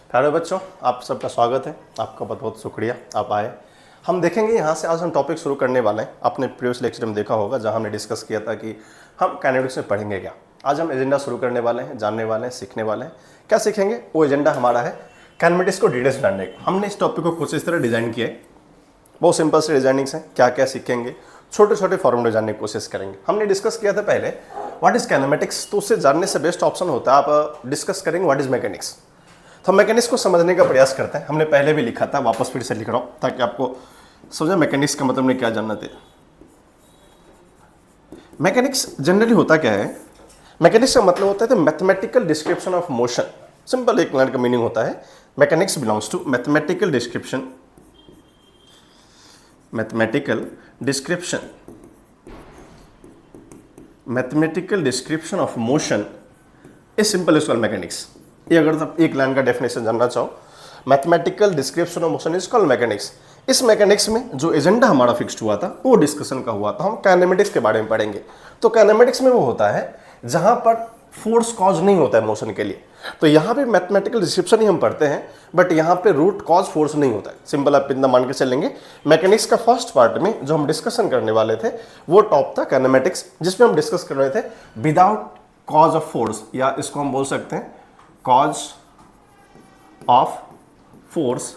प्यारे बच्चों, आप सबका स्वागत है। आपका बहुत बहुत शुक्रिया आप आए। हम देखेंगे यहाँ से आज हम टॉपिक शुरू करने वाले हैं। आपने प्रीवियस लेक्चर में देखा होगा जहाँ हमने डिस्कस किया था कि हम काइनेटिक्स में पढ़ेंगे क्या। आज हम एजेंडा शुरू करने वाले हैं, जानने वाले हैं, सीखने वाले हैं। क्या सीखेंगे? वो एजेंडा हमारा है काइनेटिक्स को डिटेल्स जानने का। हमने इस टॉपिक को कुछ इस तरह डिज़ाइन किया है। बहुत सिंपल से डिजाइनिंग्स हैं। क्या क्या सीखेंगे, छोटे छोटे फॉर्मूले जानने की कोशिश करेंगे। हमने डिस्कस किया था पहले व्हाट इज काइनेमेटिक्स, तो उससे जानने से बेस्ट ऑप्शन होता है आप डिस्कस करेंगे व्हाट इज मैकेनिक्स। तो मैकेनिक्स को समझने का प्रयास करते हैं। हमने पहले भी लिखा था, वापस फिर से लिख रहा हूँ ताकि आपको समझे मैकेनिक्स का मतलब नहीं क्या जानना थे। मैकेनिक्स जनरली होता क्या है? मैकेनिक्स का मतलब होता है mathematical description of motion. Simple एक लाइन का मीनिंग होता है mechanics belongs to mathematical description, mathematical description of motion is simple is called mechanics. ये अगर आप एक लाइन का डेफिनेशन जानना चाहो, mathematical description of motion is called mechanics. इस मैकेनिक्स में जो एजेंडा हमारा फिक्स्ड हुआ था वो डिस्कशन का हुआ था। हम काइनेमेटिक्स के बारे में पढ़ेंगे। तो काइनेमेटिक्स में वो होता है जहां पर फोर्स कॉज नहीं होता है मोशन के लिए। तो यहाँ पे मैथमेटिकल डिस्क्रिप्शन ही हम पढ़ते हैं, बट यहाँ पे रूट कॉज फोर्स नहीं होता है। सिंपल आप इतना मान के चलेंगे। मैकेनिक्स का फर्स्ट पार्ट में जो हम डिस्कशन करने वाले थे वो टॉप था काइनेमेटिक्स, जिसमें हम डिस्कस कर रहे थे विदाउट कॉज ऑफ फोर्स, या इसको हम बोल सकते हैं कॉज ऑफ फोर्स,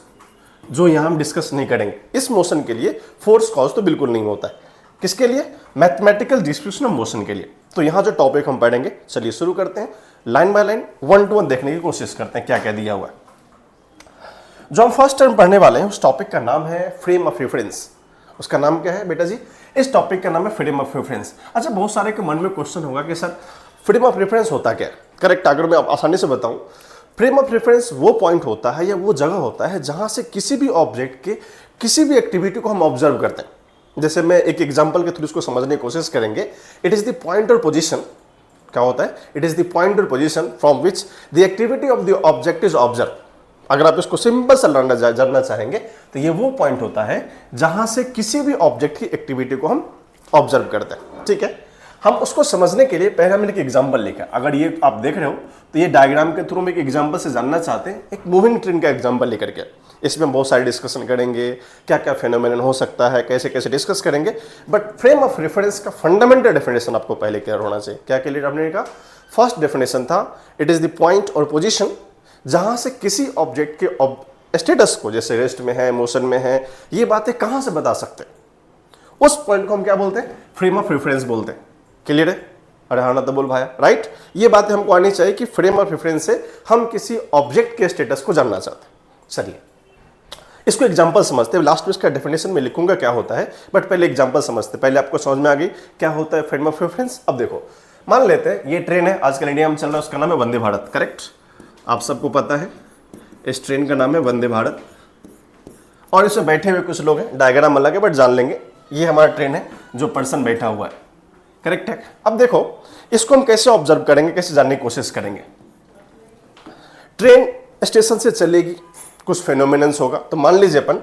जो यहाँ हम डिस्कस नहीं करेंगे। इस मोशन के लिए फोर्स कॉज तो बिल्कुल नहीं होता है। किसके लिए? मैथमेटिकल डिस्क्रिप्शन ऑफ मोशन के लिए। तो यहाँ जो टॉपिक हम पढ़ेंगे, चलिए शुरू करते हैं। लाइन बाय लाइन, 1 to 1 देखने की कोशिश करते हैं क्या क्या दिया हुआ है। जो हम फर्स्ट टर्म पढ़ने वाले हैं उस टॉपिक का नाम है फ्रेम ऑफ रेफरेंस। उसका नाम क्या है बेटा जी? इस टॉपिक का नाम है फ्रेम ऑफ रेफरेंस। अच्छा, बहुत सारे के मन में क्वेश्चन होगा कि सर फ्रेम ऑफ रेफरेंस होता क्या है? करेक्ट, अगर मैं आसानी से बताऊं, फ्रेम ऑफ रेफरेंस वो पॉइंट होता है या वो जगह होता है जहां से किसी भी ऑब्जेक्ट के किसी भी एक्टिविटी को हम ऑब्जर्व करते हैं। जैसे मैं एक एग्जांपल के थ्रू इसको समझने की कोशिश करेंगे। इट इज द पॉइंट और पोजीशन। क्या होता है? इट इज द पॉइंट और position from which the activity of the object is observe. अगर आप इसको सिंपल से जानना चाहेंगे तो ये वो पॉइंट होता है जहां से किसी भी ऑब्जेक्ट की एक्टिविटी को हम ऑब्जर्व करते हैं। ठीक है, हम उसको समझने के लिए पहले हमने एक एग्जांपल लिखा। अगर ये आप देख रहे हो तो ये डायग्राम के थ्रू हम एक एग्जांपल से जानना चाहते हैं, एक मूविंग ट्रेन का एग्जांपल लेकर के। इसमें बहुत सारे डिस्कशन करेंगे, क्या क्या फेनोमेनन हो सकता है, कैसे कैसे डिस्कस करेंगे। बट फ्रेम ऑफ रेफरेंस का फंडामेंटल डेफिनेशन आपको पहले क्लियर होना चाहिए। क्या क्लियर आपने कहा? फर्स्ट डेफिनेशन था इट इज द पॉइंट और पोजिशन जहां से किसी ऑब्जेक्ट के स्टेटस को, जैसे रेस्ट में है, मोशन में है, ये बातें कहां से बता सकते हैं, उस पॉइंट को हम क्या बोलते हैं? फ्रेम ऑफ रेफरेंस बोलते हैं। क्लियर है? अरे हाँ ना तो बोल भाई, राइट। ये बातें हमको आनी चाहिए कि फ्रेम ऑफ रेफरेंस से हम किसी ऑब्जेक्ट के स्टेटस को जानना चाहते हैं। चलिए इसको एग्जांपल समझते हैं। लास्ट में इसका डेफिनेशन में लिखूंगा क्या होता है, बट पहले एग्जांपल समझते हैं। पहले आपको समझ में आ गई क्या होता है फ्रेम ऑफ रेफरेंस। अब देखो, मान लेते हैं ये ट्रेन है, आजकल इंडिया में चल रहा है, उसका नाम है वंदे भारत। करेक्ट, आप सबको पता है इस ट्रेन का नाम है वंदे भारत। और इसमें बैठे हुए कुछ लोग हैं, डायग्राम अलग है बट जान लेंगे। ये हमारा ट्रेन है, जो पर्सन बैठा हुआ है। करेक्ट है। अब देखो इसको हम कैसे ऑब्जर्व करेंगे, कैसे जानने की कोशिश करेंगे। ट्रेन स्टेशन से चलेगी, कुछ फेनोमेनन्स होगा। तो मान लीजिए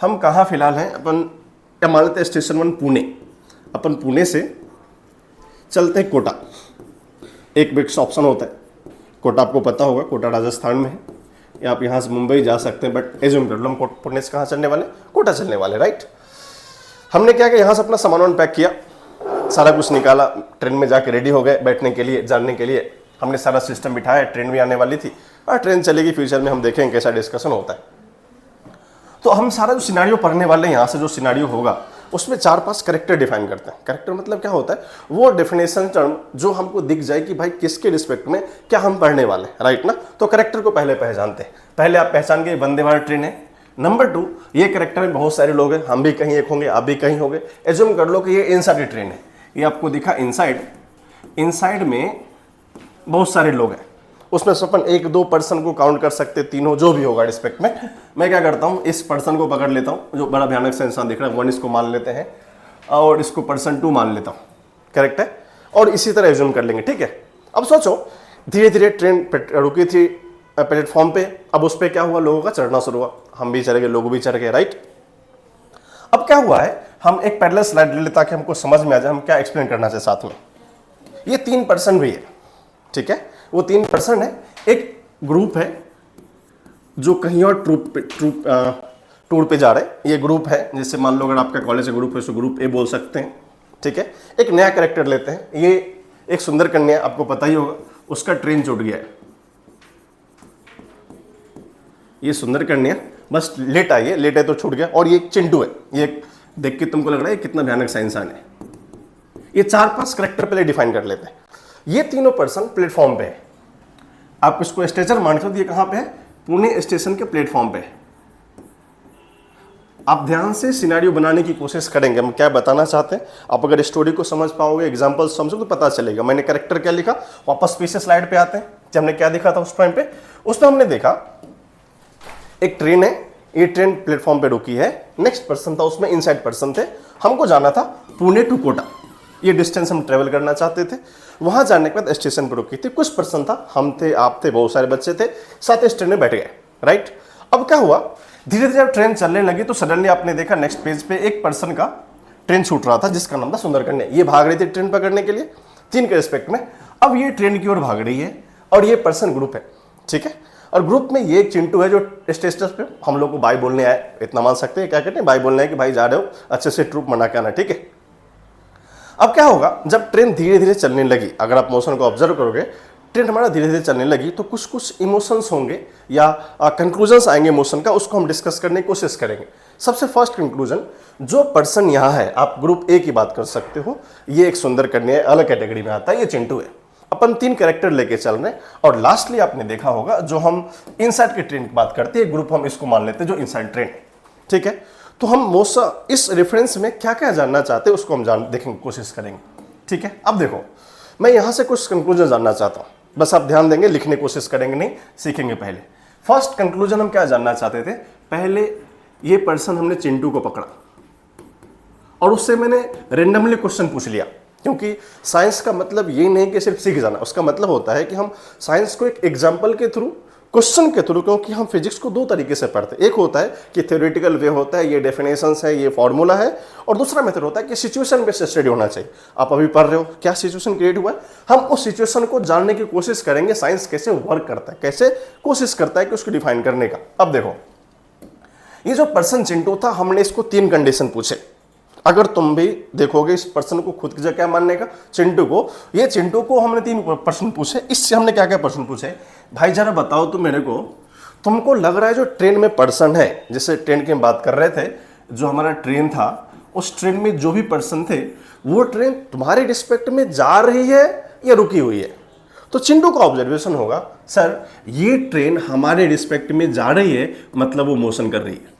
हम कहाँ फिलहाल हैं, अपन क्या मान लेते हैं स्टेशन 1 पुणे। अपन पुणे से चलते हैं कोटा। एक बेस्ट ऑप्शन होता है कोटा, आपको पता होगा कोटा राजस्थान में है, या आप यहाँ से मुंबई जा सकते हैं। बट एज्यूम कर लो हम पुणे से कहाँ चलने वाले? कोटा चलने वाले, राइट। हमने क्या किया, यहाँ से अपना सामान पैक किया, सारा कुछ निकाला, ट्रेन में जाके रेडी हो गए बैठने के लिए, जानने के लिए। हमने सारा सिस्टम बिठाया, ट्रेन भी आने वाली थी और ट्रेन चलेगी। फ्यूचर में हम देखेंगे कैसा डिस्कशन होता है। तो हम सारा जो सिनारियो पढ़ने वाले हैं, यहाँ से जो सिनारियो होगा उसमें 4-5 कैरेक्टर डिफाइन करते हैं। कैरेक्टर मतलब क्या होता है? वो डेफिनेशन टर्म जो हमको दिख जाए कि भाई किसके रिस्पेक्ट में क्या हम पढ़ने वाले हैं, राइट ना। तो कैरेक्टर को पहले पहचानते हैं। पहले आप पहचान गए वंदे भारत ट्रेन है। नंबर 2, ये कैरेक्टर में बहुत सारे लोग हैं, हम भी कहीं एक होंगे, आप भी कहीं होंगे। एज्यूम कर लो कि ये इनसाइड ट्रेन है। ये आपको दिखा इनसाइड में बहुत सारे लोग हैं। उसमें से अपन 1-2 पर्सन को काउंट कर सकते, तीनों जो भी होगा रिस्पेक्ट में। मैं क्या करता हूँ, इस पर्सन को पकड़ लेता हूँ जो बड़ा भयानक से इंसान दिख रहा है, 1 इसको मान लेते हैं और इसको पर्सन 2 मान लेता हूँ। करेक्ट है। और इसी तरह एज्यूम कर लेंगे। ठीक है। अब सोचो धीरे धीरे ट्रेन रुकी थी प्लेटफॉर्म पे। अब उस पर क्या हुआ, लोगों का चढ़ना शुरू हुआ। हम भी चढ़ गए, लोग भी चढ़ गए, राइट। अब क्या हुआ है, हम एक पैरेलल स्लाइड ले लें ताकि हमको समझ में आ जाए हम क्या एक्सप्लेन करना चाहे साथ में। ये 3 पर्सन भी है, ठीक है। वो 3 पर्सन है, एक ग्रुप है जो कहीं और टूर पे जा रहे हैं, ये ग्रुप है। जैसे मान लो अगर आपका कॉलेज का ग्रुप है तो ग्रुप ए बोल सकते हैं, ठीक है। एक नया कैरेक्टर लेते हैं, ये एक सुंदर कन्या, आपको पता ही होगा, उसका ट्रेन छूट गया है। ये सुंदर कन्या बस लेट आई है, लेट है तो छूट गया। और ये चिंटू है, ये देख के तुमको लग रहा है कितना भयानक सा इंसान है। ये 4-5 कैरेक्टर पहले डिफाइन कर लेते हैं। ये तीनों पर्सन प्लेटफॉर्म पे है, आप इसको स्टेशन मान सकते हो। ये कहाँ पे है? पुणे स्टेशन के प्लेटफॉर्म पे है। आप ध्यान से सिनेरियो बनाने की कोशिश करेंगे, हम क्या बताना चाहते हैं। आप अगर स्टोरी को समझ पाओगे, एग्जांपल समझो, तो पता चलेगा। मैंने कैरेक्टर क्या लिखा, वापस पीछे स्लाइड पे आते हैं। जब हमने क्या देखा था उस टाइम पे, उसमें हमने देखा एक ट्रेन है, ये ट्रेन प्लेटफॉर्म पे रुकी है। नेक्स्ट पर्सन था, उसमें इनसाइड पर्सन थे। हमको जाना था पुणे टू कोटा, ये डिस्टेंस हम ट्रेवल करना चाहते थे। वहां जाने के बाद स्टेशन पर रुकी थी, कुछ पर्सन था, हम थे, आप थे, बहुत सारे बच्चे थे, साथ इस ट्रेन में बैठ गए, राइट। अब क्या हुआ, धीरे धीरे जब ट्रेन चलने लगी तो सडनली आपने देखा नेक्स्ट पेज पे एक पर्सन का ट्रेन छूट रहा था, जिसका नाम था सुंदर कन्या। ये भाग रही थी ट्रेन पकड़ने के लिए 3 के रिस्पेक्ट में। अब ये ट्रेन की ओर भाग रही है और ये पर्सन ग्रुप है, ठीक है। और ग्रुप में ये एक चिंटू है जो स्टेशन पे हम लोग को बाय बोलने आए, इतना मान सकते हैं। क्या कहते हैं? बाय बोलने आए कि भाई जा रहे हो, अच्छे से ट्रूप मना के आना, ठीक है। अब क्या होगा, जब ट्रेन धीरे धीरे चलने लगी, अगर आप मोशन को ऑब्जर्व करोगे, ट्रेन हमारा धीरे धीरे चलने लगी तो कुछ कुछ इमोशंस होंगे या कंक्लूजन्स आएंगे मोशन का, उसको हम डिस्कस करने की कोशिश करेंगे। सबसे फर्स्ट कंक्लूजन, जो पर्सन यहाँ है, आप ग्रुप ए की बात कर सकते हो, ये एक सुंदर कन्या अलग कैटेगरी में आता है, ये चिंटू है। अपन 3 कैरेक्टर लेके चल रहे हैं। और लास्टली आपने देखा होगा, जो हम इनसाइड के ट्रेन की बात करते हैं, ग्रुप हम इसको मान लेते हैं जो इनसाइड ट्रेन, ठीक है। तो हम मोसा इस रेफरेंस में क्या क्या जानना चाहते हैं उसको हम देखेंगे, कोशिश करेंगे, ठीक है। अब देखो, मैं यहाँ से कुछ कंक्लूजन जानना चाहता हूँ, बस आप ध्यान देंगे, लिखने की कोशिश करेंगे नहीं, सीखेंगे पहले। फर्स्ट कंक्लूजन हम क्या जानना चाहते थे, पहले ये पर्सन हमने चिंटू को पकड़ा और उससे मैंने रेंडमली क्वेश्चन पूछ लिया, क्योंकि साइंस का मतलब ये नहीं कि सिर्फ सीख जाना, उसका मतलब होता है कि हम साइंस को एक एग्जाम्पल के थ्रू, क्वेश्चन के थ्रू, क्योंकि हम फिजिक्स को 2 तरीके से पढ़ते हैं। एक होता है कि थ्योरेटिकल वे होता है, ये डेफिनेशंस है, ये फॉर्मूला है, और दूसरा मेथड होता है कि सिचुएशन बेस्ड स्टडी होना चाहिए। आप अभी पढ़ रहे हो, क्या सिचुएशन क्रिएट हुआ है, हम उस सिचुएशन को जानने की कोशिश करेंगे, साइंस कैसे वर्क करता है, कैसे कोशिश करता है कि उसको डिफाइन करने का। अब देखो, ये जो पर्सन चिंटू था, हमने इसको 3 कंडीशन पूछे। अगर तुम भी देखोगे इस पर्सन को खुद की जगह क्या मानने का, चिंटू को, ये चिंटू को हमने 3 प्रश्न पूछे। इससे हमने क्या क्या प्रश्न पूछे, भाई जरा बताओ तुम मेरे को, तुमको लग रहा है जो ट्रेन में पर्सन है, जैसे ट्रेन की हम बात कर रहे थे, जो हमारा ट्रेन था, उस ट्रेन में जो भी पर्सन थे, वो ट्रेन तुम्हारे रिस्पेक्ट में जा रही है या रुकी हुई है। तो चिंटू का ऑब्जर्वेशन होगा, सर ये ट्रेन हमारे रिस्पेक्ट में जा रही है, मतलब वो मोशन कर रही है।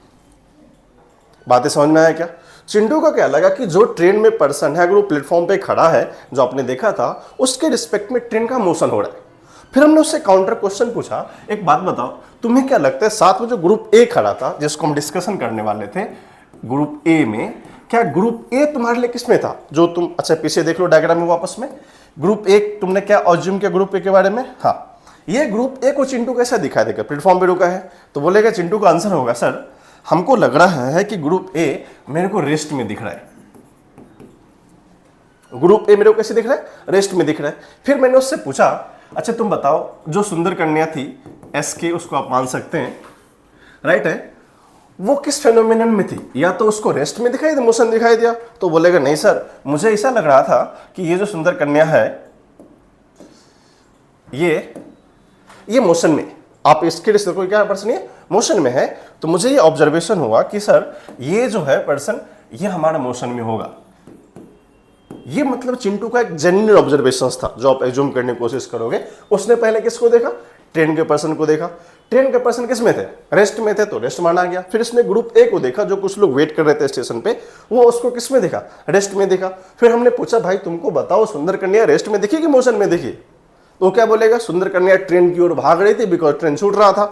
बातें समझ में आया क्या? चिंटू का क्या लगा कि जो ट्रेन में पर्सन है, अगर वो प्लेटफॉर्म पे खड़ा है, जो आपने देखा था, उसके रिस्पेक्ट में ट्रेन का मोशन हो रहा है। फिर हमने उससे काउंटर क्वेश्चन पूछा, एक बात बताओ, तुम्हें क्या लगता है साथ में जो ग्रुप ए खड़ा था, जिसको हम डिस्कशन करने वाले थे, ग्रुप ए में, क्या ग्रुप ए तुम्हारे लिए किसमें था? जो तुम, अच्छा पीछे देख लो डायग्राम में वापस में, ग्रुप ए तुमने क्या ऑज्यूम किया ग्रुप ए के बारे में? हाँ, ये ग्रुप ए को चिंटू कैसा दिखाई देगा, प्लेटफॉर्म पे रुका है, तो बोलेगा, चिंटू का आंसर होगा, सर हमको लग रहा है कि ग्रुप ए मेरे को रेस्ट में दिख रहा है। ग्रुप ए मेरे को कैसे दिख रहा है? रेस्ट में दिख रहा है। फिर मैंने उससे पूछा, अच्छा तुम बताओ, जो सुंदर कन्या थी, एस के उसको आप मान सकते हैं, राइट है, वो किस फेनोमेनन में थी? या तो उसको रेस्ट में दिखाई दिया, मोशन दिखाई दिया, तो बोलेगा नहीं सर, मुझे ऐसा लग रहा था कि ये जो सुंदर कन्या है, ये मोशन में, आप इसके लिए कोई क्या पर्सन है, मोशन में है, तो मुझे ये ऑब्जर्वेशन हुआ कि सर ये जो है पर्सन, ये हमारा मोशन में होगा। ये मतलब चिंटू का एक जेन्युइन ऑब्जर्वेशन था, जो आप एज्यूम करने की कोशिश करोगे। उसने पहले किसको देखा? ट्रेन के पर्सन को देखा। ट्रेन के पर्सन किस में थे? रेस्ट में थे, तो रेस्ट माना गया। फिर इसने ग्रुप ए को देखा, जो कुछ लोग वेट कर रहे थे स्टेशन पे, वो उसको किस में देखा? रेस्ट में देखा। फिर हमने पूछा, भाई तुमको बताओ, सुंदर कन्या रेस्ट में दिखी कि मोशन में दिखी? तो क्या बोलेगा? सुंदर कन्या ट्रेन की ओर भाग रही थी, बिकॉज ट्रेन छूट रहा था,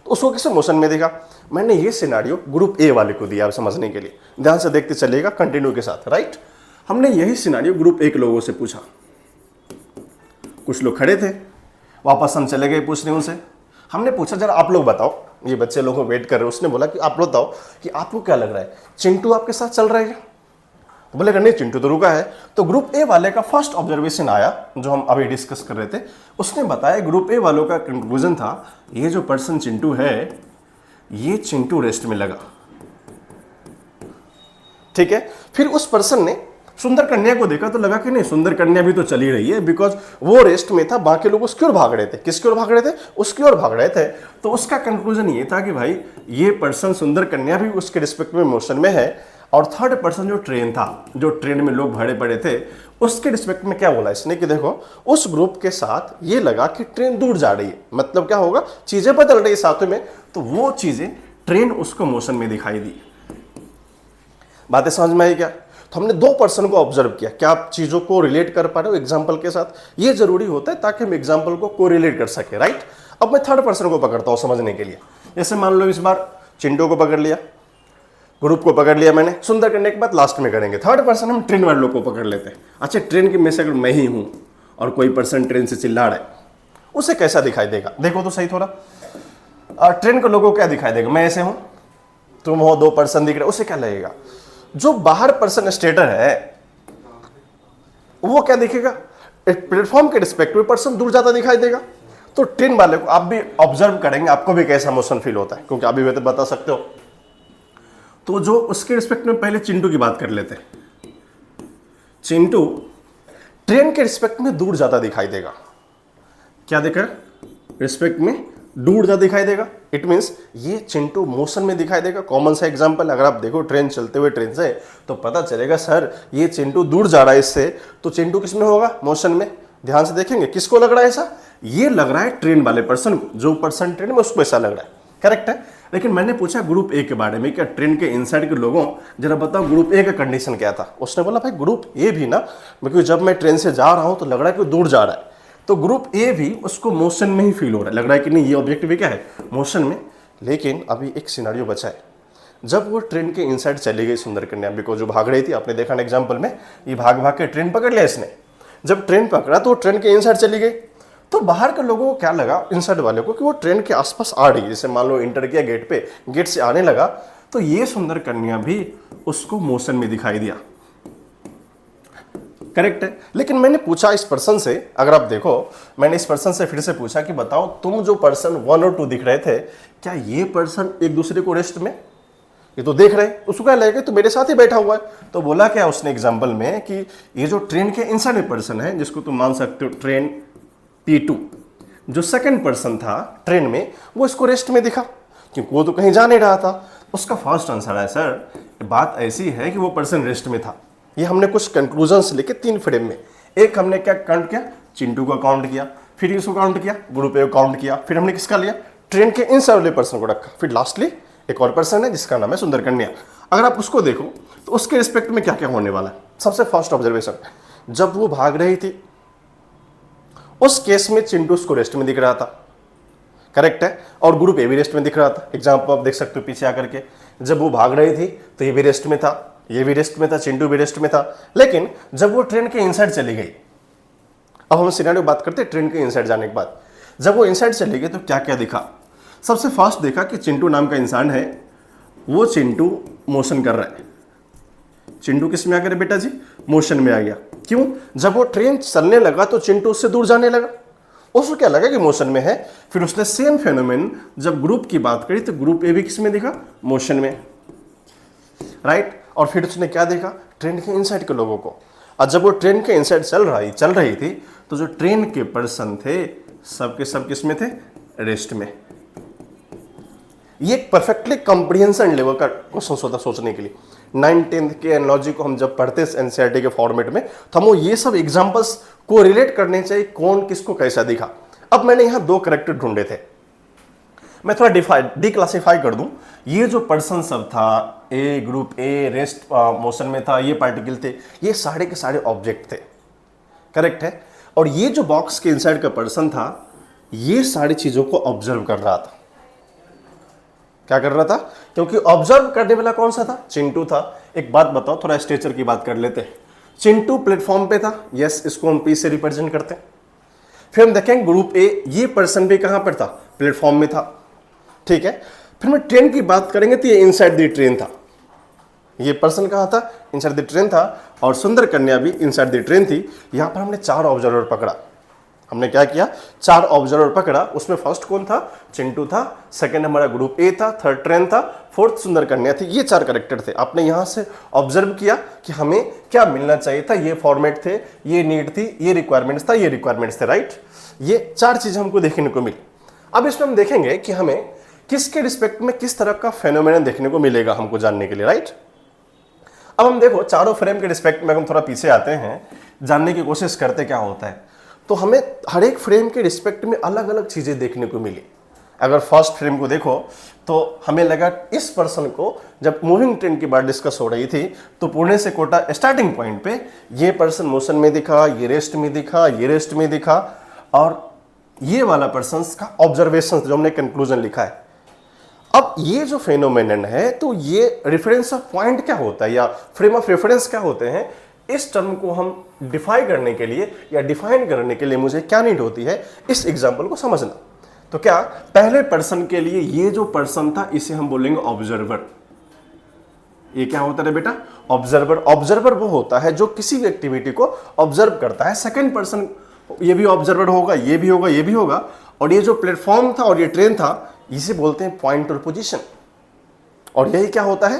तो उसको किस मोशन में देखा। मैंने ये सिनेरियो ग्रुप ए वाले को दिया आप समझने के लिए, ध्यान से देखते चलेगा कंटिन्यू के साथ, राइट। हमने यही सिनेरियो ग्रुप ए के लोगों से पूछा, कुछ लोग खड़े थे, वापस हम चले गए पूछने उनसे। हमने पूछा, जरा आप लोग बताओ, ये बच्चे लोगों को वेट कर रहे हैं। उसने बोला कि आप लोग बताओ कि आपको क्या लग रहा है, चिंटू आपके साथ चल रहा है क्या? तो बोलेगा नहीं, चिंटू तो रुका है। तो ग्रुप ए वाले का फर्स्ट ऑब्जर्वेशन आया, जो हम अभी डिस्कस कर रहे थे। उसने बताया, ग्रुप ए वालों का कंक्लूजन था, ये जो पर्सन चिंटू है, ये चिंटू रेस्ट में लगा, ठीक है। फिर उस पर्सन ने सुंदर कन्या को देखा तो लगा कि नहीं, सुंदर कन्या भी तो चली रही है, बिकॉज वो रेस्ट में था, बाकी लोग उसकी ओर भाग रहे थे। किसकी ओर भाग रहे थे? उसकी ओर भाग रहे थे। तो उसका कंक्लूजन ये था कि भाई ये पर्सन सुंदर कन्या भी उसके रिस्पेक्ट में मोशन में है, और थर्ड पर्सन जो ट्रेन था, जो ट्रेन में लोग भरे पड़े थे, उसके रिस्पेक्ट में क्या बोला इसने कि देखो उस ग्रुप के साथ ये लगा कि ट्रेन दूर जा रही है, मतलब क्या होगा, चीजें बदल रही है साथ में, तो वो चीजें ट्रेन उसको मोशन में दिखाई दी। बातें समझ में आई क्या? तो हमने दो पर्सन को ऑब्जर्व किया। क्या आप चीजों को रिलेट कर पा रहे हो एग्जाम्पल के साथ? ये जरूरी होता है ताकि हम एग्जाम्पल को कोरिलेट कर सके, राइट। अब मैं थर्ड पर्सन को पकड़ता हूं समझने के लिए। जैसे मान लो इस बार चिंटू को पकड़ लिया, ग्रुप को पकड़ लिया मैंने, सुंदर करने के बाद लास्ट में करेंगे थर्ड पर्सन हम ट्रेन वाले लोग को पकड़ लेते हैं। अच्छा, ट्रेन के में से अगर मैं ही हूं और कोई पर्सन ट्रेन से चिल्ला रहा है, उसे कैसा दिखाई देगा? देखो तो सही थोड़ा। ट्रेन के लोगों को क्या दिखाई देगा? मैं ऐसे हूं, तुम हो, दो पर्सन दिख रहे, उसे क्या लगेगा? जो बाहर पर्सन स्टेटर है वो क्या दिखेगा? प्लेटफॉर्म के रिस्पेक्ट में पर्सन दूर जाता दिखाई देगा। तो ट्रेन वाले को आप भी ऑब्जर्व करेंगे, आपको भी कैसा मोशन फील होता है, क्योंकि आप भी तो बता सकते हो। तो जो उसके रिस्पेक्ट में पहले चिंटू की बात कर लेते हैं। चिंटू ट्रेन के रिस्पेक्ट में दूर जाता दिखाई देगा। क्या देखा? रिस्पेक्ट में दूर जाता दिखाई देगा। इट मीन्स ये चिंटू मोशन में दिखाई देगा। कॉमन सा एग्जांपल, अगर आप देखो ट्रेन चलते हुए ट्रेन से, तो पता चलेगा सर ये चिंटू दूर जा रहा है इससे, तो चिंटू किस में होगा? मोशन में। ध्यान से देखेंगे किसको लग रहा है ऐसा? ये लग रहा है ट्रेन वाले पर्सन को, जो पर्सन ट्रेन में उसको ऐसा लग रहा है, करेक्ट है। लेकिन मैंने पूछा ग्रुप ए के बारे में, क्या ट्रेन के इनसाइड के लोगों, जरा बताओ ग्रुप ए का कंडीशन क्या था? उसने बोला भाई ग्रुप ए भी ना, क्योंकि जब मैं ट्रेन से जा रहा हूं तो लग रहा है कि दूर जा रहा है, तो ग्रुप ए भी उसको मोशन में ही फील हो रहा है, लग रहा है कि नहीं ये ऑब्जेक्ट भी क्या है? मोशन में। लेकिन अभी एक सिनेरियो बचा है, जब वो ट्रेन के इनसाइड चली गई सुंदर कन्या, बिकॉज जो भाग रही थी, आपने देखा ना एग्जाम्पल में, ये भाग भाग के ट्रेन पकड़ लिया इसने। जब ट्रेन पकड़ा तो ट्रेन के इनसाइड चली गई, तो बाहर के लोगों को क्या लगा, इनसाइड वाले को, कि वो ट्रेन के आसपास आ रही है। जैसे मान लो इंटर किया गेट पे, गेट से आने लगा, तो ये सुंदर कन्या भी उसको मोशन में दिखाई दिया, करेक्ट है। लेकिन मैंने पूछा इस पर्सन से, अगर आप देखो मैंने इस पर्सन से फिर से पूछा कि बताओ तुम जो पर्सन 1 और 2 दिख रहे थे, क्या ये पर्सन एक दूसरे को रेस्ट में, ये तो देख रहे, उसको क्या लगेगा तो मेरे साथ ही बैठा हुआ है। तो बोला क्या उसने एग्जाम्पल में कि ये जो ट्रेन के इनसाइड में पर्सन है, जिसको तुम मान सकते हो ट्रेन P2, जो सेकंड पर्सन था ट्रेन में, वो इसको रेस्ट में दिखा, क्योंकि वो तो कहीं जा नहीं रहा था। उसका फर्स्ट आंसर है सर बात ऐसी है कि वो पर्सन रेस्ट में था। ये हमने कुछ कंक्लूजन्स लेके 3 फ्रेम में, एक हमने क्या काउंट किया, चिंटू को काउंट किया, फिर इसको काउंट किया, ग्रुप ए को काउंट किया, फिर हमने किसका लिया, ट्रेन के इन वाले पर्सन को रखा, फिर लास्टली एक और पर्सन है जिसका नाम है सुंदर कन्या। अगर आप उसको देखो तो उसके रिस्पेक्ट में क्या क्या होने वाला है। सबसे फर्स्ट ऑब्जर्वेशन, जब वो भाग रही थी उस केस में चिंटू उसको रेस्ट में दिख रहा था, करेक्ट है, और ग्रुप ए भी रेस्ट में दिख रहा था। एग्जाम्पल आप देख सकते हो पीछे आकर के, जब वो भाग रही थी तो ये भी रेस्ट में था, ये भी रेस्ट में था, चिंटू भी रेस्ट में था। लेकिन जब वो ट्रेन के इनसाइड चली गई, अब हम सिनेरियो बात करते हैं ट्रेन के इनसाइड जाने के बाद, जब वो इनसाइड चली गई तो क्या क्या दिखा? सबसे फर्स्ट देखा कि चिंटू नाम का इंसान है, वो चिंटू मोशन कर रहा है। चिंटू किस में आ गया बेटा जी? मोशन में आ गया। क्यों? जब वो ट्रेन चलने लगा तो चिंटू उससे दूर जाने लगा, उसको क्या लगा कि मोशन में है। फिर उसने सेम फेनोमेन जब ग्रुप की बात करी तो ग्रुप ए भी किस में दिखा? मोशन में, राइट। और फिर उसने क्या देखा? ट्रेन के इनसाइड के लोगों को। और जब वो ट्रेन के इनसाइड चल रही थी तो जो ट्रेन के पर्सन थे सब के सब किस में थे? रेस्ट में। ये एक परफेक्टली कॉम्प्रिहेंशन लेवल का क्वेश्चन होता सोचने के लिए। 9th-10th के एनालॉजी को हम जब पढ़ते हैं एनसीईआरटी के फॉर्मेट में, तो हमको ये सब एग्जांपल्स को रिलेट करने चाहिए, कौन किसको कैसा दिखा। अब मैंने यहाँ 2 करेक्टर ढूंढे थे, मैं थोड़ा डिक्लासिफाई कर दूं। ये जो पर्सन सब था, ए ग्रुप ए रेस्ट मोशन में था, ये पार्टिकल थे, ये सारे के सारे ऑब्जेक्ट थे, करेक्ट है। और ये जो बॉक्स के इनसाइड का पर्सन था, ये सारी चीजों को ऑब्जर्व कर रहा था। क्या कर रहा था? क्योंकि ऑब्जर्व करने वाला कौन सा था? चिंटू था। एक बात बताओ, थोड़ा स्ट्रेचर की बात कर लेते हैं। चिंटू प्लेटफॉर्म पे था, यस, इसको हम पी से रिप्रेजेंट करते हैं। फिर हम देखेंगे ग्रुप ए, ये पर्सन भी कहां पर था? प्लेटफॉर्म में था, ठीक है। फिर मैं ट्रेन की बात करेंगे तो ये इनसाइड द ट्रेन था, ये पर्सन कहां था? इनसाइड द ट्रेन था। और सुंदर कन्या भी इनसाइड द ट्रेन थी। यहां पर हमने 4 ऑब्जर्वर पकड़ा, हमने क्या किया, 4 ऑब्जर्वर पकड़ा, उसमें फर्स्ट कौन था, चिंटू था, सेकंड हमारा ग्रुप ए था, थर्ड ट्रेन था, फोर्थ सुंदर कन्या थी। ये 4 करेक्टर थे। आपने यहां से ऑब्जर्व किया कि हमें क्या मिलना चाहिए था, ये फॉर्मेट थे, ये नीड थी, ये रिक्वायरमेंट्स था, ये रिक्वायरमेंट्स थे, राइट। ये 4 चीजें हमको देखने को मिली। अब इसमें हम देखेंगे कि हमें किसके रिस्पेक्ट में किस तरह का फेनोमेनन देखने को मिलेगा हमको जानने के लिए, राइट। अब हम देखो चारों फ्रेम के रिस्पेक्ट में हम थोड़ा पीछे आते हैं, जानने की कोशिश करते क्या होता है। तो हमें हर एक फ्रेम के रिस्पेक्ट में अलग अलग चीजें देखने को मिली। अगर फर्स्ट फ्रेम को देखो तो हमें लगा इस पर्सन को, जब मूविंग ट्रेन की बात डिस्कस हो रही थी तो पुणे से कोटा स्टार्टिंग पॉइंट पे ये पर्सन मोशन में दिखा, ये रेस्ट में दिखा, ये रेस्ट में दिखा, और ये वाला पर्सन का ऑब्जर्वेशन जो हमने कंक्लूजन लिखा है। अब ये जो फेनोमेनन है, तो ये रेफरेंस ऑफ पॉइंट क्या होता है या फ्रेम ऑफ रेफरेंस क्या होते हैं, इस टर्म को हम डिफाइन करने के लिए या डिफाइन करने के लिए मुझे क्या नीड होती है, इस एग्जांपल को समझना। तो क्या पहले पर्सन के लिए ये जो पर्सन था इसे हम बोलेंगे ऑब्जर्वर। ये क्या होता है बेटा, ऑब्जर्वर। ऑब्जर्वर वो होता है जो किसी भी एक्टिविटी को ऑब्जर्व करता है। सेकंड पर्सन ये भी ऑब्जर्वर होगा, ये भी होगा, ये भी होगा। और ये जो प्लेटफॉर्म था और ये ट्रेन था, इसे बोलते हैं पॉइंट और पोजीशन। और यही क्या होता है,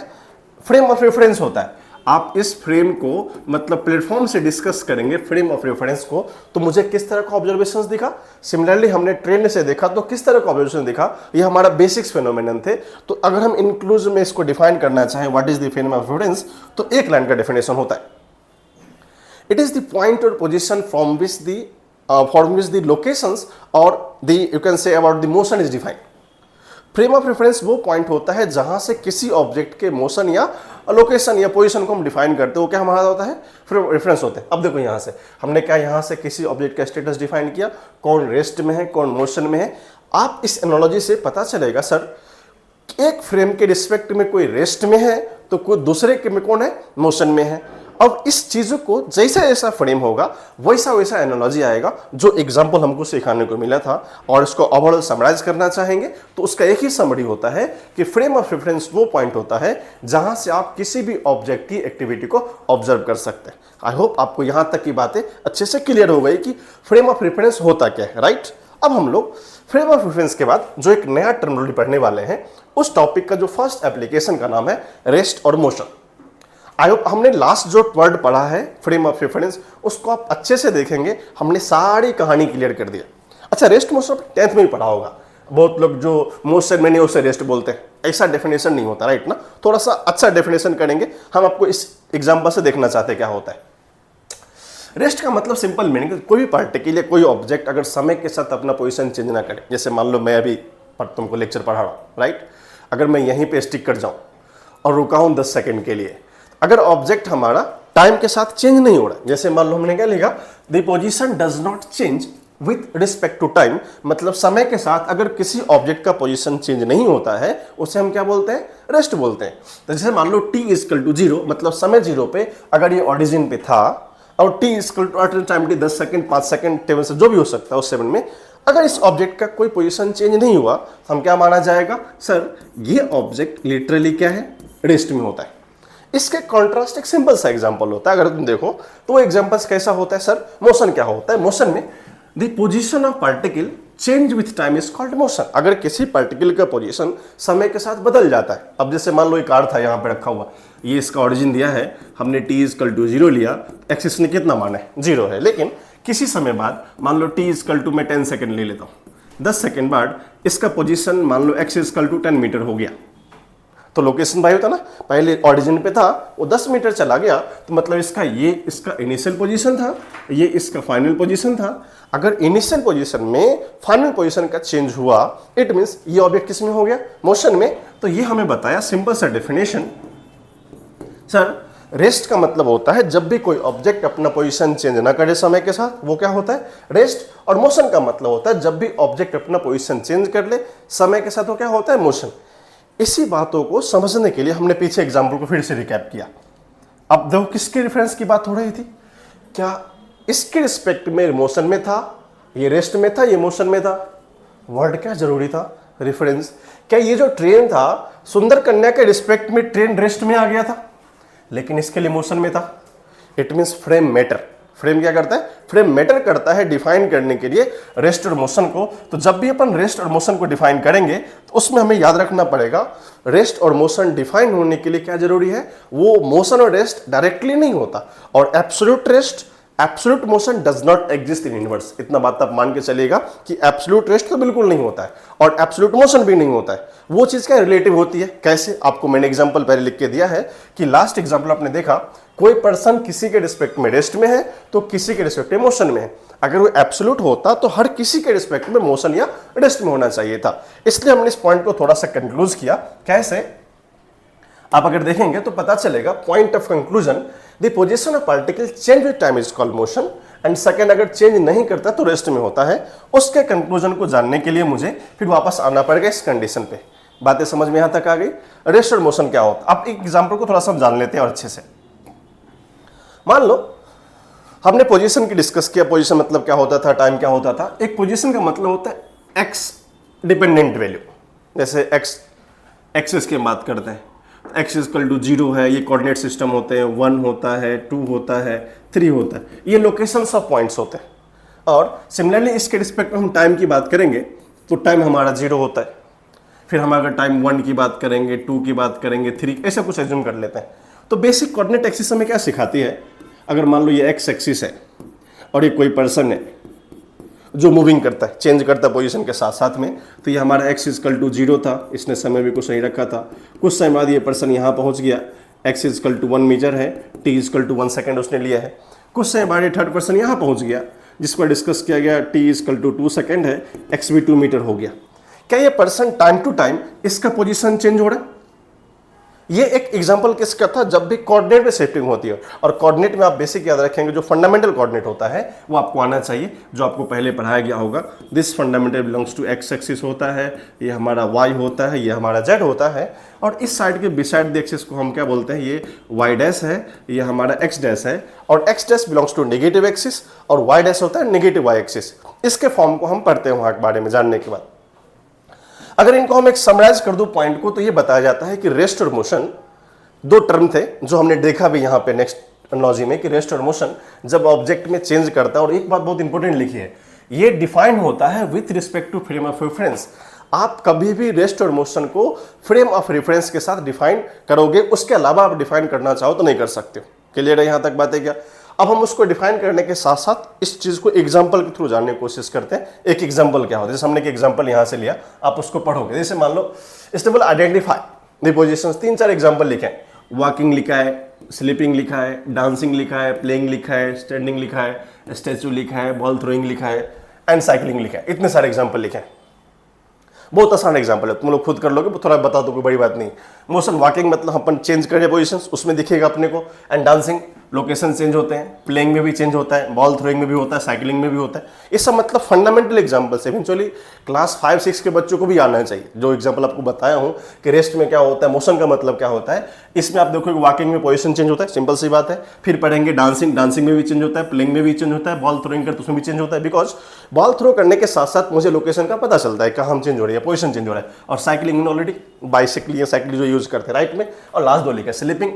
फ्रेम ऑफ रेफरेंस होता है। आप इस फ्रेम को मतलब प्लेटफॉर्म से डिस्कस करेंगे फ्रेम ऑफ रेफरेंस को, तो मुझे किस तरह का ऑब्जर्वेशंस दिखा। सिमिलरली हमने ट्रेन से देखा तो किस तरह का ऑब्जर्वेशन दिखा, ये हमारा बेसिक्स फेनोमेनन थे। तो अगर हम इंक्लूसिव में इसको डिफाइन करना चाहें what is the frame of reference, तो एक लाइन का डेफिनेशन होता है, इट इज द पॉइंट और position from which the locations और the you can say about the motion is defined. Frame of reference वो पॉइंट होता है जहां से किसी ऑब्जेक्ट के मोशन या लोकेशन या पोजीशन को हम डिफाइन करते हैं, वो क्या हमारा होता है, फ्रेम रेफरेंस होते हैं। अब देखो यहां से हमने क्या, यहां से किसी ऑब्जेक्ट का स्टेटस डिफाइन किया, कौन रेस्ट में है, कौन मोशन में है। आप इस एनालॉजी से पता चलेगा सर एक फ्रेम के रिस्पेक्ट में कोई रेस्ट में है तो कोई दूसरे के में कौन है, मोशन में है। अब इस चीजों को जैसा जैसा फ्रेम होगा वैसा वैसा एनालॉजी आएगा, जो एग्जांपल हमको सिखाने को मिला था। और इसको ओवरऑल समराइज करना चाहेंगे तो उसका एक ही समरी होता है कि फ्रेम ऑफ रेफरेंस वो पॉइंट होता है जहां से आप किसी भी ऑब्जेक्ट की एक्टिविटी को ऑब्जर्व कर सकते हैं। आई होप आपको यहां तक की बातें अच्छे से क्लियर हो गई कि फ्रेम ऑफ रेफरेंस होता क्या है, राइट। अब हम लोग फ्रेम ऑफ रेफरेंस के बाद जो एक नया टर्मिनोलॉजी पढ़ने वाले हैं, उस टॉपिक का जो फर्स्ट एप्लीकेशन का नाम है रेस्ट और मोशन। आई होप हमने लास्ट जो वर्ड पढ़ा है फ्रेम ऑफ रेफरेंस, उसको आप अच्छे से देखेंगे, हमने सारी कहानी क्लियर कर दिया। अच्छा, रेस्ट मोशन 10th में भी पढ़ा होगा। बहुत लोग जो मोशन में नहीं उसे रेस्ट बोलते हैं, ऐसा डेफिनेशन नहीं होता, राइट ना। थोड़ा सा अच्छा डेफिनेशन करेंगे, हम आपको इस एग्जांपल से देखना चाहते हैं क्या होता है। रेस्ट का मतलब सिंपल मीनिंग, कोई भी पार्टिकुलर कोई ऑब्जेक्ट अगर समय के साथ अपना पोजीशन चेंज ना करे। जैसे मान लो मैं अभी तुमको लेक्चर पढ़ा रहा हूँ, राइट। अगर मैं यहीं पे स्टिक कर जाऊँ और रुका हूँ 10 सेकेंड के लिए, अगर ऑब्जेक्ट हमारा टाइम के साथ चेंज नहीं हो रहा, जैसे मान लो हमने क्या लिखा, the position does not change with respect to time, मतलब समय के साथ अगर किसी ऑब्जेक्ट का पोजीशन चेंज नहीं होता है उसे हम क्या बोलते हैं, रेस्ट बोलते हैं। तो जैसे मान लो t इक्वल टू 0, मतलब समय 0 पे अगर ये ऑरिजिन पे था और t equal to time t 10 second 5 second table से जो भी हो सकता है उस 7 में, अगर इस ऑब्जेक्ट का कोई पोजीशन चेंज नहीं हुआ तो हम क्या माना जाएगा, सर ये ऑब्जेक्ट लिटरली क्या है, रेस्ट में होता है। इसके कॉन्ट्रास्ट एक सिंपल सा एग्जांपल होता है, अगर तुम देखो तो वो एग्जांपल्स कैसा होता है, सर मोशन क्या होता है। मोशन में the position of particle change with time is called motion. अगर किसी पार्टिकल का पोजीशन समय के साथ बदल जाता है, अब जैसे मान लो एक कार था यहाँ पे रखा हुआ, ये इसका ऑरिजिन दिया है, हमने t इक्वल टू 0 लिया, एक्सिस ने कितना माना है, 0 है। लेकिन किसी समय बाद मान लो t इक्वल टू मैं 10 सेकेंड ले लेता हूँ, 10 सेकेंड बाद इसका पोजीशन मान लो x इक्वल टू 10 मीटर हो गया, तो लोकेशन भाई होता ना, पहले ऑरिजिन पे था वो 10 मीटर चला गया, तो मतलब इसका इनिशियल पोजीशन था, ये इसका फाइनल पोजीशन था। अगर इनिशियल पोजीशन में फाइनल पोजीशन का चेंज हुआ, इट मींस ये ऑब्जेक्ट किस में हो गया, मोशन में। तो ये हमें बताया सिंपल सा डेफिनेशन, सर रेस्ट का मतलब होता है जब भी कोई ऑब्जेक्ट अपना पोजीशन चेंज ना करे समय के साथ, वो क्या होता है, रेस्ट। और मोशन का मतलब होता है जब भी ऑब्जेक्ट अपना पोजीशन चेंज कर ले समय के साथ, वो क्या होता है, मोशन। इसी बातों को समझने के लिए हमने पीछे एग्जाम्पल को फिर से रिकैप किया। अब देखो किसके रेफरेंस की बात हो रही थी, क्या इसके रिस्पेक्ट में मोशन में था, ये रेस्ट में था, ये मोशन में था। वर्ड क्या जरूरी था, रेफरेंस। क्या ये जो ट्रेन था सुंदर कन्या के रिस्पेक्ट में ट्रेन रेस्ट में आ गया था, लेकिन इसके लिए मोशन में था। It means frame matter. Frame क्या करता है, फ्रेम मैटर करता है डिफाइन करने के लिए रेस्ट और मोशन को। तो जब भी अपन रेस्ट और मोशन को डिफाइन करेंगे तो उसमें हमें याद रखना पड़ेगा रेस्ट और मोशन डिफाइन होने के लिए क्या जरूरी है, वो मोशन और रेस्ट डायरेक्टली नहीं होता, और absolute rest absolute motion does not exist in universe. इतना बात आप मान के चलिएगा कि एब्सोल्यूट रेस्ट तो बिल्कुल नहीं होता है और एब्सोल्यूट मोशन भी नहीं होता है। वो चीज क्या रिलेटिव होती है, कैसे, आपको मैंने एग्जांपल पहले लिख के दिया है कि लास्ट एग्जांपल आपने देखा, कोई पर्सन किसी के रिस्पेक्ट में रेस्ट में है तो किसी के रिस्पेक्ट में मोशन में है। अगर वो एब्सोल्यूट होता तो हर किसी के रिस्पेक्ट में मोशन या रेस्ट में होना चाहिए था। इसलिए हमने इस पॉइंट को थोड़ा सा कंक्लूज किया। कैसे, आप अगर देखेंगे तो पता चलेगा, point of conclusion, the position of particle change with time is called motion, and second अगर चेंज नहीं करता तो रेस्ट में होता है। उसके कंक्लूजन को जानने के लिए मुझे फिर वापस आना पड़ेगा इस कंडीशन पे। बातें समझ में यहां तक आ गई, रेस्ट और मोशन क्या होता है। अब एक एग्जांपल को थोड़ा सा जान लेते हैं और अच्छे से। मान लो हमने पोजीशन की डिस्कस किया, पोजीशन मतलब क्या होता था, टाइम क्या होता था। एक पोजीशन का मतलब होता है एक्स डिपेंडेंट वैल्यू, जैसे एक्स एक्सिस की बात करते हैं, एक्स इक्वल टू 0 है, ये कोऑर्डिनेट सिस्टम होते हैं, 1 होता है, 2 होता है, 3 होता है, ये लोकेशंस ऑफ पॉइंट्स होते हैं। और सिमिलरली इसके रिस्पेक्ट में हम टाइम की बात करेंगे तो टाइम हमारा 0 होता है, फिर हम अगर टाइम 1 की बात करेंगे, 2 की बात करेंगे, 3, ऐसा कुछ एज्यूम कर लेते हैं। तो बेसिक कोऑर्डिनेट एक्सिस हमें क्या सिखाती है, अगर मान लो ये एक्स एक्सिस है और ये कोई पर्सन है जो मूविंग करता है, चेंज करता है पोजीशन के साथ साथ में, तो ये हमारा एक्स इक्वल टू 0 था, इसने समय भी कुछ सही रखा था। कुछ समय बाद ये पर्सन यहाँ पहुँच गया, एक्स इक्वल टू 1 मीटर है, टी इक्वल टू 1 सेकेंड उसने लिया है। कुछ समय बाद ये थर्ड पर्सन यहाँ पहुँच गया जिसको डिस्कस किया गया, टी इक्वल टू 2 सेकेंड है, एक्स भी 2 मीटर हो गया। क्या ये पर्सन टाइम टू टाइम इसका पोजीशन चेंज हो रहा है? ये एक एग्जांपल किसका था, जब भी कोऑर्डिनेट में शिफ्टिंग होती है। और कोऑर्डिनेट में आप बेसिक याद रखेंगे, जो फंडामेंटल कोऑर्डिनेट होता है वो आपको आना चाहिए, जो आपको पहले पढ़ाया गया होगा। This fundamental belongs to X axis होता है, ये हमारा वाई होता है, ये हमारा जेड होता है, और इस साइड के बिसाइड द एक्सिस को हम क्या बोलते हैं, ये वाई डैश है, ये हमारा एक्स डैश है, और X dash belongs to negative axis और वाई डैश होता है नेगेटिव वाई एक्सिस। इसके फॉर्म को हम पढ़ते हैं वहां के बारे में जानने के बाद। अगर इनको हम एक समराइज कर दो पॉइंट को, तो ये बताया जाता है कि रेस्ट और मोशन दो टर्म थे जो हमने देखा भी यहाँ पे नेक्स्ट एनालॉजी में, कि रेस्ट और मोशन जब ऑब्जेक्ट में चेंज करता है। और एक बात बहुत इंपॉर्टेंट लिखी है, ये डिफाइन होता है with respect to frame of reference. आप कभी भी रेस्ट और मोशन को फ्रेम ऑफ रेफरेंस के साथ डिफाइन करोगे, उसके अलावा आप डिफाइन करना चाहो तो नहीं कर सकते हो। क्लियर है यहाँ तक बातें क्या? अब हम उसको डिफाइन करने के साथ साथ इस चीज को एग्जांपल के थ्रू जानने की कोशिश करते हैं। एक एग्जांपल क्या होता है, जैसे हमने एक एग्जांपल यहाँ से लिया, आप उसको पढ़ोगे। जैसे मान लो stable identify the positions, 3-4 example लिखे हैं। वॉकिंग लिखा है, स्लीपिंग लिखा है, डांसिंग लिखा है, प्लेइंग लिखा है, स्टैंडिंग लिखा है, स्टैचू लिखा है, बॉल थ्रोइंग लिखा है, एंड साइकिलिंग लिखा है। इतने सारे एग्जांपल लिखे हैं, बहुत आसान एग्जांपल है, तुम लोग खुद कर लोगे, थोड़ा बता दो, कोई बड़ी बात नहीं। मोशन वॉकिंग मतलब अपन चेंज करें पोजीशंस, उसमें दिखेगा अपने को। एंड डांसिंग लोकेशन चेंज होते हैं, प्लेइंग में भी चेंज होता है, बॉल थ्रोइंग में भी होता है, साइकिलिंग में भी होता है। ये सब मतलब फंडामेंटल एग्जांपल्स है, इवेंचुअली क्लास 5-6 के बच्चों को भी आना चाहिए। जो एग्जांपल आपको बताया हूँ कि रेस्ट में क्या होता है, मोशन का मतलब क्या होता है, इसमें आप देखोगे वॉकिंग में पोजीशन चेंज होता है, सिंपल सी बात है। फिर पढ़ेंगे डांसिंग, डांसिंग में भी चेंज होता है, प्लेइंग में भी चेंज होता है, बॉल थ्रोइंग करते उसमें भी चेंज होता है। बिकॉज बॉल थ्रो करने के साथ साथ मुझे लोकेशन का पता चलता है कहाँ हम चेंज हो रही है, पोजीशन चेंज हो रहा है। और साइकिलिंग में ऑलरेडी बाइसिकल या साइकिल जो यूज करते हैं राइट में। और लास्ट दो लिखा है स्लीपिंग,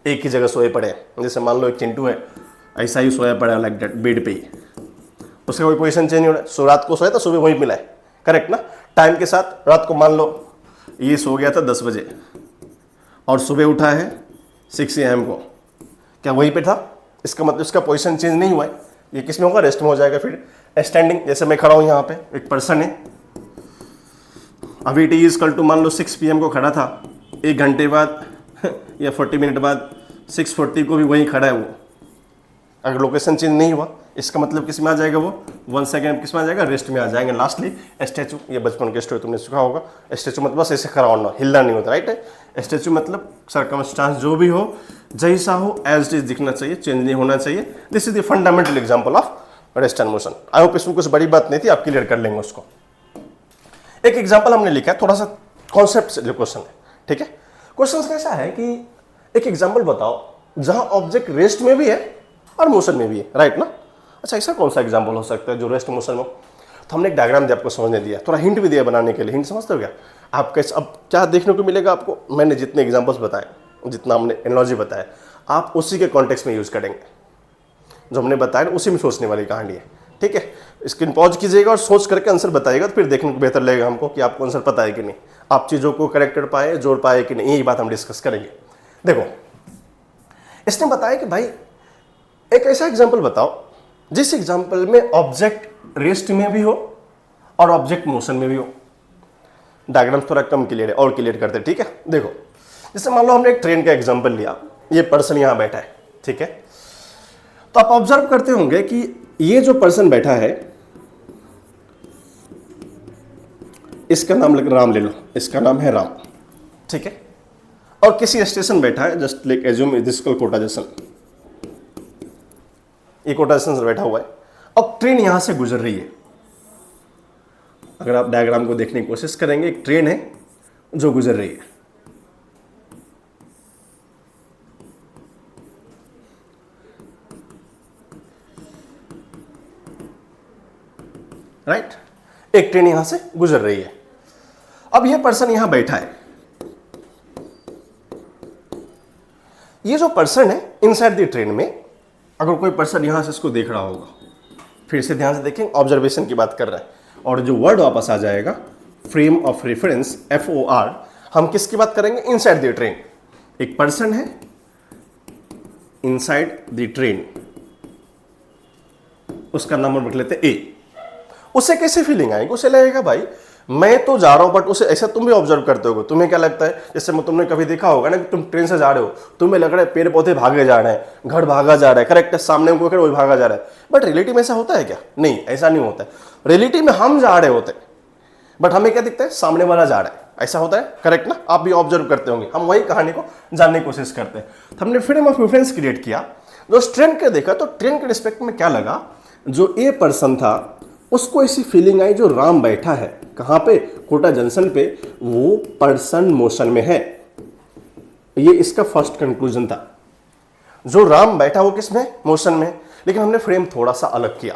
एक ही जगह सोए पड़े हैं। जैसे मान लो एक चिंटू है, ऐसा ही सोया पड़ा है लाइक दैट बेड पे ही, उसका कोई पोजीशन चेंज हो रहा है। सो रात को सोया था, सुबह वहीं मिला है, करेक्ट ना? टाइम के साथ रात को मान लो ये सो गया था 10 बजे और सुबह उठा है 6 AM को, क्या वहीं पे था? इसका मतलब इसका पोजीशन चेंज नहीं हुआ है। ये किस में होगा? रेस्ट में हो जाएगा। फिर स्टैंडिंग, जैसे मैं खड़ा हूँ यहाँ पे, एक पर्सन है, अभी टी इक्वल टू मान लो 6 PM को खड़ा था, 1 घंटे बाद या 40 मिनट बाद 6:40 को भी वहीं खड़ा है वो। अगर लोकेशन चेंज नहीं हुआ, इसका मतलब किस में आ जाएगा वो? 1 सेकेंड किस में आ जाएगा? रेस्ट में आ जाएंगे। लास्टली स्टैचू, ये बचपन के स्टोरी तुमने सीखा होगा। स्टैचू मतलब बस ऐसे खड़ा होना, हिलना नहीं होता, राइट है? स्टैचू मतलब सर्कमस्टांस जो भी हो, जैसा हो एज इट इज दिखना चाहिए, चेंज नहीं होना चाहिए। This is the fundamental example of rest and motion. I hope इसमें कुछ बड़ी बात नहीं थी, आप क्लियर कर लेंगे उसको। एक एग्जांपल हमने लिखा है, थोड़ा सा कॉन्सेप्ट से जो क्वेश्चन है, ठीक है? क्वेश्चन कैसा है कि एक एग्जांपल बताओ जहां ऑब्जेक्ट रेस्ट में भी है और मोशन में भी है, राइट ना? अच्छा, ऐसा कौन सा एग्जांपल हो सकता है जो रेस्ट मोशन में? तो हमने एक डायग्राम दिया, आपको समझने दिया, थोड़ा हिंट भी दिया बनाने के लिए। हिंट समझते हो क्या आप? कैसे अब क्या देखने को मिलेगा आपको? मैंने जितने एग्जांपल्स बताए, जितना हमने एनालॉजी बताया, आप उसी के कॉन्टेक्स्ट में यूज करेंगे। जो हमने बताया ना उसी में सोचने वाली कहानी है, ठीक है। स्क्रीन पॉज कीजिएगा और सोच करके आंसर बताइएगा, तो फिर देखने को बेहतर लगेगा हमको कि आपको आंसर पता है कि नहीं, आप चीज़ों को करेक्ट कर पाए, जोड़ पाए कि नहीं, यही बात हम डिस्कस करेंगे। देखो इसने बताया कि भाई एक ऐसा एग्जाम्पल बताओ जिस एग्जाम्पल में ऑब्जेक्ट रेस्ट में भी हो और ऑब्जेक्ट मोशन में भी हो। डायग्राम थोड़ा कम क्लियर है और क्लियर करते, ठीक है। देखो जैसे मान लो हमने एक ट्रेन का एग्जाम्पल लिया, ये पर्सन यहां बैठा है, ठीक है। तो आप ऑब्जर्व करते होंगे कि ये जो पर्सन बैठा है इसका नाम राम ले लो, इसका नाम है राम, ठीक है। और किसी स्टेशन बैठा है, just like assume this called Kota junction, ये कोटा जंक्शन से बैठा हुआ है और ट्रेन यहां से गुजर रही है। अगर आप डायग्राम को देखने की कोशिश करेंगे, एक ट्रेन है जो गुजर रही है, राइट, एक ट्रेन यहां से गुजर रही है। अब यह पर्सन यहां बैठा है, ये जो पर्सन है इनसाइड द ट्रेन में, अगर कोई पर्सन यहां से इसको देख रहा होगा, फिर से ध्यान से देखें, ऑब्जर्वेशन की बात कर रहा है, और जो वर्ड वापस आ जाएगा फ्रेम ऑफ रेफरेंस FOR, हम किसकी बात करेंगे, इनसाइड द ट्रेन। एक पर्सन है इनसाइड द ट्रेन, उसका नाम रख लेते A। उसे कैसे फीलिंग आएगी, उसे लगेगा भाई मैं तो जा रहा हूं, बट उसे ऐसा तुम भी ऑब्जर्व करते होगे, तुम्हें क्या लगता है, जैसे तुमने कभी देखा होगा ना कि तुम ट्रेन से जा रहे हो, तुम्हें लग रहा है पेड़ पौधे भागे जा रहे हैं, घर भागा जा रहा है, करेक्ट है, सामने कोई वही भागा जा रहा है, बट रियलिटी में ऐसा होता है क्या, नहीं, ऐसा नहीं होता है। रियलिटी में हम जा रहे होते बट हमें क्या दिखता है, सामने वाला जा रहा है, ऐसा होता है, करेक्ट ना, आप भी ऑब्जर्व करते होंगे। हम वही कहानी को जानने की कोशिश करते हैं। तो हमने फ्रेम ऑफ रेफरेंस क्रिएट किया, जो ट्रेन के देखा तो ट्रेन के रिस्पेक्ट में क्या लगा, जो ए पर्सन था उसको ऐसी फीलिंग आई जो राम बैठा है कहां पे, कोटा जंक्शन पे, वो पर्सन मोशन में है। ये इसका फर्स्ट कंक्लूजन था, जो राम बैठा वो किस में, मोशन में। लेकिन हमने फ्रेम थोड़ा सा अलग किया,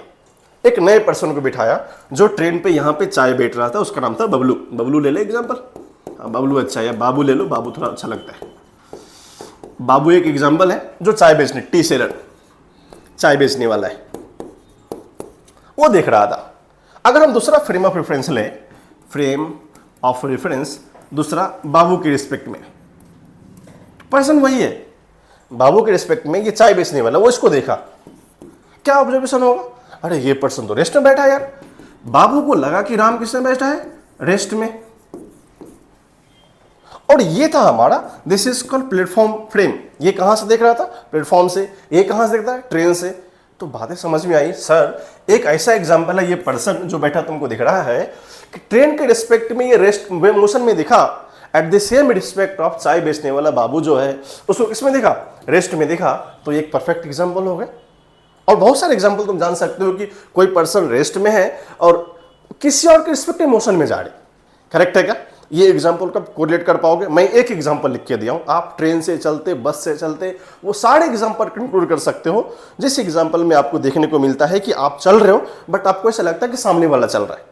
एक नए पर्सन को बिठाया जो ट्रेन पे यहां पे चाय बैठ रहा था, उसका नाम था बबलू। बबलू ले ले एग्जांपल, बबलू अच्छा है, या बाबू ले लो, बाबू थोड़ा अच्छा लगता है। बाबू एक एग्जांपल है जो चाय बेचने, टी सेलर, चाय बेचने वाला है, वो देख रहा था। अगर हम दूसरा फ्रेम ऑफ रेफरेंस लें, फ्रेम ऑफ रेफरेंस दूसरा बाबू के रिस्पेक्ट में, पर्सन वही है, बाबू के रिस्पेक्ट में ये चाय बेचने वाला, वो इसको देखा, क्या ऑब्जर्वेशन होगा, अरे ये पर्सन तो रेस्ट में बैठा है यार। बाबू को लगा कि राम किस में बैठा है, रेस्ट में। और ये था हमारा, this is called platform frame. ये कहां से देख रहा था, प्लेटफॉर्म से। ये कहां से देखता है, ट्रेन से। तो बातें समझ में आई, सर एक ऐसा एग्जांपल है, ये पर्सन जो बैठा तुमको दिख रहा है कि ट्रेन के रिस्पेक्ट में ये रेस्ट मोशन में दिखा, at the same respect of चाय बेचने वाला बाबू जो है उसको किसमें देखा, रेस्ट में देखा। तो ये एक परफेक्ट एग्जांपल हो गया। और बहुत सारे एग्जांपल तुम जान सकते हो कि कोई पर्सन रेस्ट में है और किसी और के रिस्पेक्ट में मोशन में जा रहे, करेक्ट है क्या। ये एग्जांपल कब कोरिलेट कर पाओगे, मैं एक एग्जांपल लिख के दिया हूं, आप ट्रेन से चलते, बस से चलते, वो सारे एग्जांपल कंक्लूड कर सकते हो जिस एग्जांपल में आपको देखने को मिलता है कि आप चल रहे हो बट आपको ऐसा लगता है कि सामने वाला चल रहा है,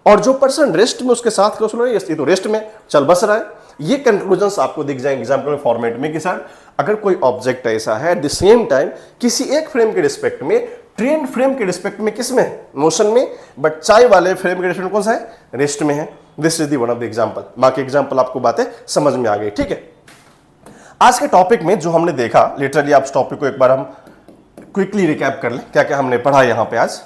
और जो पर्सन रेस्ट में उसके साथ क्लोज हो रहा है, ये तो रेस्ट में चल बस रहा है। ये कंक्लूजन्स आपको दिख जाए एग्जांपल फॉर्मेट में कि सर अगर कोई ऑब्जेक्ट ऐसा है एट द सेम टाइम किसी एक फ्रेम के रिस्पेक्ट में, ट्रेन फ्रेम के रिस्पेक्ट में किस में, मोशन में, बट चाय वाले फ्रेम के रिस्पेक्ट कौन सा है, रेस्ट में है। This is the one of the example. बाकी एग्जांपल आपको बातें समझ में आ गई, ठीक है। आज के टॉपिक में जो हमने देखा, लिटरली आप इस टॉपिक को एक बार हम क्विकली रिकैप कर लें, क्या क्या हमने पढ़ा यहां पे। आज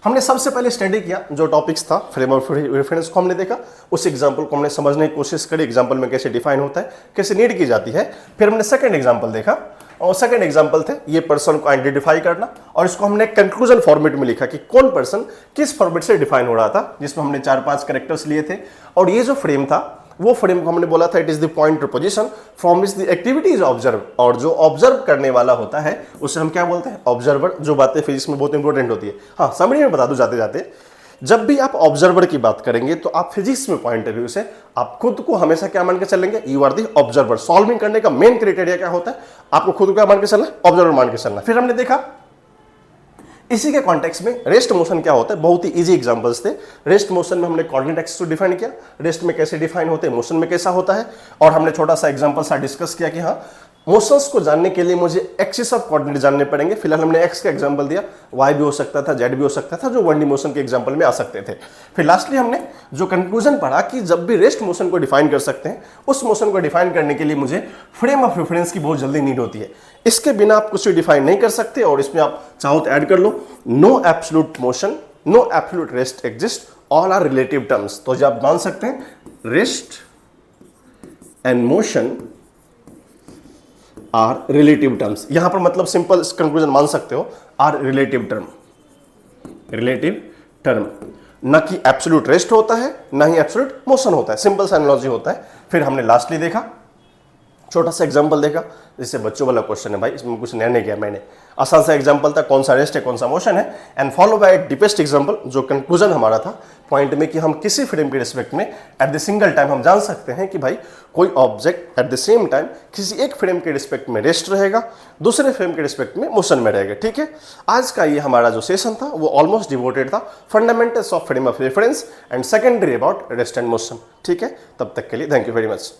हमने सबसे पहले स्टडी किया जो टॉपिक्स था, फ्रेम ऑफ रेफरेंस को हमने देखा, उस एग्जांपल को हमने समझने की कोशिश करी, एग्जांपल में कैसे डिफाइन होता है, कैसे नीड की जाती है। फिर हमने सेकंड एग्जांपल देखा, और सेकंड एग्जांपल थे ये पर्सन को आइडेंटिफाई करना, और इसको हमने कंक्लूजन फॉर्मेट में लिखा कि कौन पर्सन किस फॉर्मेट से डिफाइन हो रहा था, जिसमें हमने 4-5 कैरेक्टर्स लिए थे। और ये जो फ्रेम था वो फ्रेम को हमने बोला था इट इज द पॉइंट और position from which the activity is observe, और जो ऑब्जर्व करने वाला होता है उसे हम क्या बोलते हैं, ऑब्जर्वर। जो बातें फिजिक्स में बहुत इंपॉर्टेंट होती है। हाँ, समरी में बता दूं जाते जाते, जब भी आप ऑब्जर्वर की बात करेंगे तो आप फिजिक्स में पॉइंट ऑफ व्यू से आप खुद को हमेशा क्या मान के चलेंगे, you are the observer. Solving करने का मेन क्राइटेरिया क्या होता है, आपको खुद को क्या मान के चलना, ऑब्जर्वर मान के चलना। फिर हमने देखा इसी के कॉन्टेक्स्ट में रेस्ट मोशन क्या होता है, बहुत ही इजी एग्जांपल्स थे। रेस्ट मोशन में हमने कोऑर्डिनेट एक्सिस को डिफाइन किया, रेस्ट में कैसे डिफाइन होते हैं, मोशन में कैसा होता है, और हमने छोटा सा एग्जांपल सा डिस्कस किया कि हाँ मोशंस को जानने के लिए मुझे एक्सिस ऑफ कोऑर्डिनेट जानने पड़ेंगे। फिलहाल हमने एक्स का एग्जांपल दिया, वाई भी हो सकता था, जेड भी हो सकता था, जो 1D मोशन के एग्जांपल में आ सकते थे। फिर लास्टली हमने जो कंक्लूजन पढ़ा कि जब भी रेस्ट मोशन को डिफाइन कर सकते हैं, उस मोशन को डिफाइन करने के लिए मुझे फ्रेम ऑफ रेफरेंस की बहुत जल्दी नीड होती है। इसके बिना आप कुछ भी डिफाइन नहीं कर सकते, और इसमें आप चाहो तो ऐड कर लो, no absolute motion, no absolute rest exist, all are relative terms. तो जब आप मान सकते हैं rest and motion are relative terms, यहां पर मतलब सिंपल कंक्लूजन मान सकते हो, are relative term, relative term, न कि एब्सोल्यूट रेस्ट होता है, ना ही एब्सोल्यूट मोशन होता है। सिंपल सा एनालॉजी होता है। फिर हमने लास्टली देखा, छोटा सा एग्जांपल देखा, जैसे बच्चों वाला क्वेश्चन है भाई, इसमें कुछ नया नहीं किया मैंने, आसान सा एग्जांपल था, कौन सा रेस्ट है कौन सा मोशन है, and follow by deepest example, जो कंक्लूजन हमारा था पॉइंट में कि हम किसी फ्रेम के रिस्पेक्ट में एट द सिंगल टाइम हम जान सकते हैं कि भाई कोई object at the same time किसी एक फ्रेम के रिस्पेक्ट में रेस्ट रहेगा, दूसरे फ्रेम के रिस्पेक्ट में मोशन में रहेगा। ठीक है, आज का ये हमारा जो सेशन था वो ऑलमोस्ट डिवोटेड था fundamentals of frame of reference and secondary about rest and motion. ठीक है, तब तक के लिए थैंक यू वेरी मच।